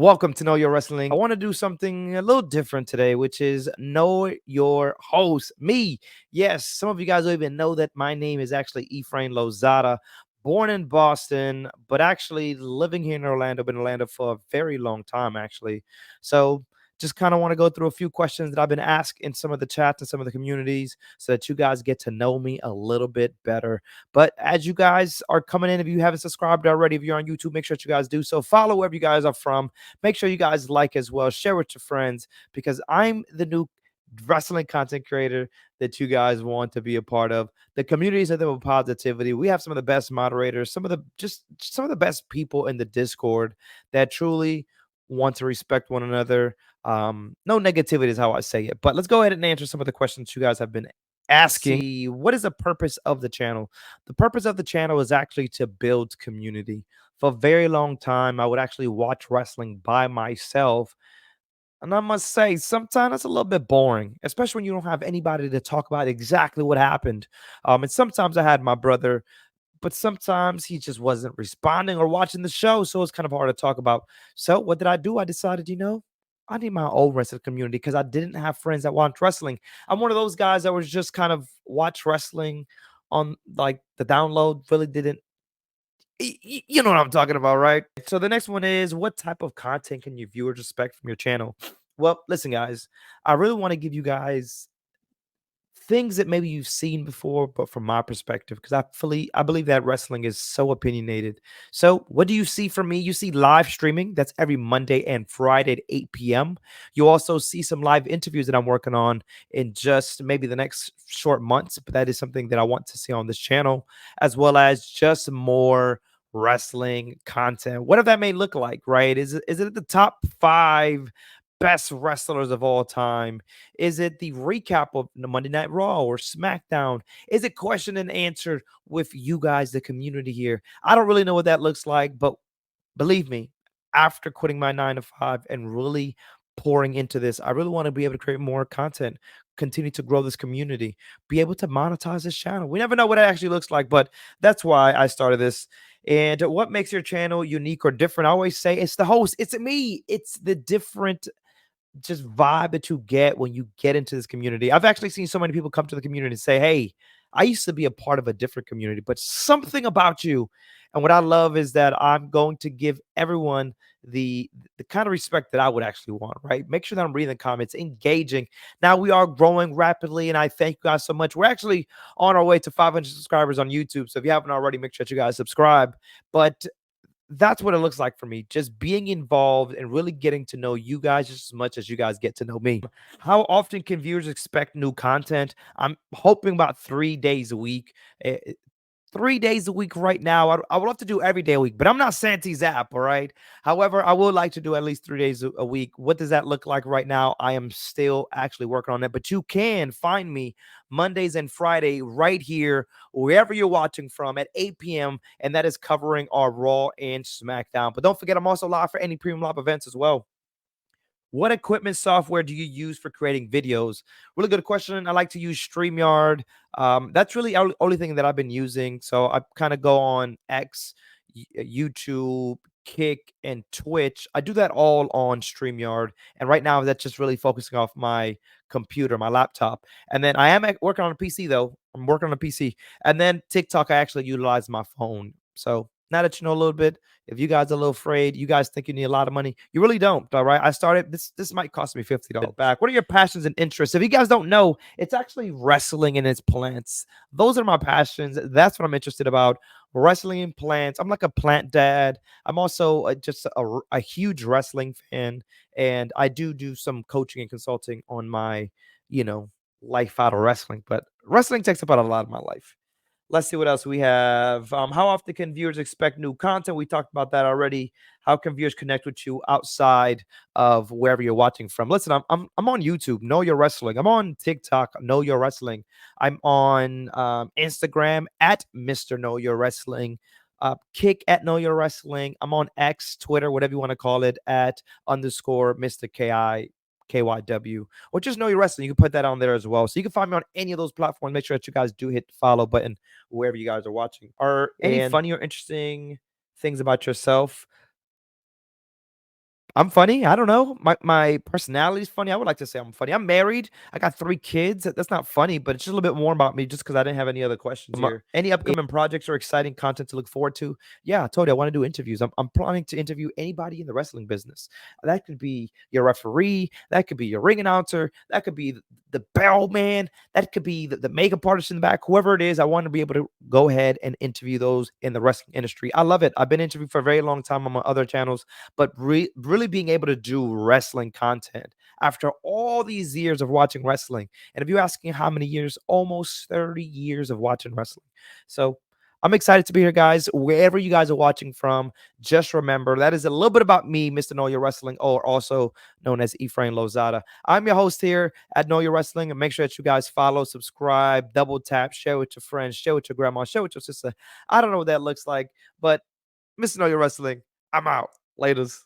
Welcome to Know Your Wrestling. I want to do something a little different today, which is know your host, me. Yes, some of you guys don't even know that my name is actually Ephraim Lozada, born in Boston, but actually living here in Orlando, been in Orlando for a very long time, actually. So just kind of want to go through a few questions that I've been asked in some of the chats and some of the communities so that you guys get to know me a little bit better. But as you guys are coming in, if you haven't subscribed already, if you're on YouTube, make sure that you guys do so. Follow wherever you guys are from. Make sure you guys like as well. Share with your friends because I'm the new wrestling content creator that you guys want to be a part of. The community is nothing but positivity. We have some of the best moderators, some of the best people in the Discord that truly want to respect one another. No negativity is how I say it. But let's go ahead and answer some of the questions you guys have been asking. See, what is the purpose of the channel? The purpose of the channel is actually to build community. For a very long time, I would actually watch wrestling by myself. And I must say, sometimes it's a little bit boring, especially when you don't have anybody to talk about exactly what happened. And sometimes I had my brother, but sometimes he just wasn't responding or watching the show. So it's kind of hard to talk about. So what did I do? I decided, I need my own wrestling community because I didn't have friends that watch wrestling. I'm one of those guys that was just kind of watch wrestling on like the download, really didn't you know what I'm talking about, right? So the next one is what type of content can your viewers expect from your channel? Well, listen, guys, I really want to give you guys things that maybe you've seen before, but from my perspective, because I believe that wrestling is so opinionated. So, what do you see from me? You see live streaming. That's every Monday and Friday at 8 p.m. You also see some live interviews that I'm working on in just maybe the next short months, but that is something that I want to see on this channel, as well as just more wrestling content, whatever that may look like, right? Is it at the top five best wrestlers of all time? Is it the recap of the Monday Night Raw or SmackDown? Is it question and answer with you guys, the community here? I don't really know what that looks like, but believe me, after quitting my 9 to 5 and really pouring into this, I really want to be able to create more content, continue to grow this community, be able to monetize this channel. We never know what it actually looks like, but that's why I started this. And what makes your channel unique or different? I always say it's the host, it's me, it's the different just vibe that you get when you get into this community. I've actually seen so many people come to the community and say, "Hey, I used to be a part of a different community, but something about you." And what I love is that I'm going to give everyone the kind of respect that I would actually want, right? Make sure that I'm reading the comments, engaging. Now we are growing rapidly, and I thank you guys so much. We're actually on our way to 500 subscribers on YouTube. So if you haven't already, make sure that you guys subscribe. But that's what it looks like for me. Just being involved and really getting to know you guys just as much as you guys get to know me. How often can viewers expect new content? I'm hoping about 3 days a week. 3 days a week right now. I would love to do every day a week, but I'm not Santi Zap, all right? However, I would like to do at least 3 days a week. What does that look like right now? I am still actually working on that, but you can find me Mondays and Friday right here, wherever you're watching from at 8 p.m., and that is covering our Raw and SmackDown. But don't forget, I'm also live for any premium live events as well. What equipment software do you use for creating videos? Really good question. I like to use StreamYard. That's really the only thing that I've been using. So I kind of go on X, YouTube, Kick, and Twitch. I do that all on StreamYard. And right now, that's just really focusing off my computer, my laptop. And then I am working on a PC, though. I'm working on a PC. And then TikTok, I actually utilize my phone. So now that you know a little bit, if you guys are a little afraid, you guys think you need a lot of money, you really don't. All right. I started this might cost me $50 back. What are your passions and interests? If you guys don't know, it's actually wrestling and its plants. Those are my passions. That's what I'm interested about. Wrestling and plants. I'm like a plant dad. I'm also just a huge wrestling fan. And I do some coaching and consulting on my, you know, life out of wrestling. But wrestling takes up a lot of my life. Let's see what else we have. How often can viewers expect new content? We talked about that already. How can viewers connect with you outside of wherever you're watching from? Listen, I'm on YouTube. Know Your Wrestling. I'm on TikTok. Know Your Wrestling. I'm on Instagram at Mr. Know Your Wrestling. Kick at Know Your Wrestling. I'm on X, Twitter, whatever you want to call it, at underscore Mr. KYW, or just Know Your Wrestling. You can put that on there as well. So you can find me on any of those platforms. Make sure that you guys do hit the follow button wherever you guys are watching. Are any funny or interesting things about yourself? I'm funny. I don't know. My personality is funny. I would like to say I'm funny. I'm married. I got 3 kids. That's not funny, but it's just a little bit more about me just because I didn't have any other questions here. Any upcoming projects or exciting content to look forward to? Yeah, I told you I want to do interviews. I'm planning to interview anybody in the wrestling business. That could be your referee. That could be your ring announcer. That could be the bell man. That could be the makeup artist in the back. Whoever it is, I want to be able to go ahead and interview those in the wrestling industry. I love it. I've been interviewed for a very long time on my other channels, but really being able to do wrestling content after all these years of watching wrestling. And if you're asking how many years, almost 30 years of watching wrestling. So I'm excited to be here, guys. Wherever you guys are watching from, just remember that is a little bit about me, Mr. Know Your Wrestling, or also known as Efrain Lozada. I'm your host here at Know Your Wrestling, and make sure that you guys follow, subscribe, double tap, share with your friends, share with your grandma, share with your sister. I don't know what that looks like, but Mr. Know Your Wrestling, I'm out. Laters.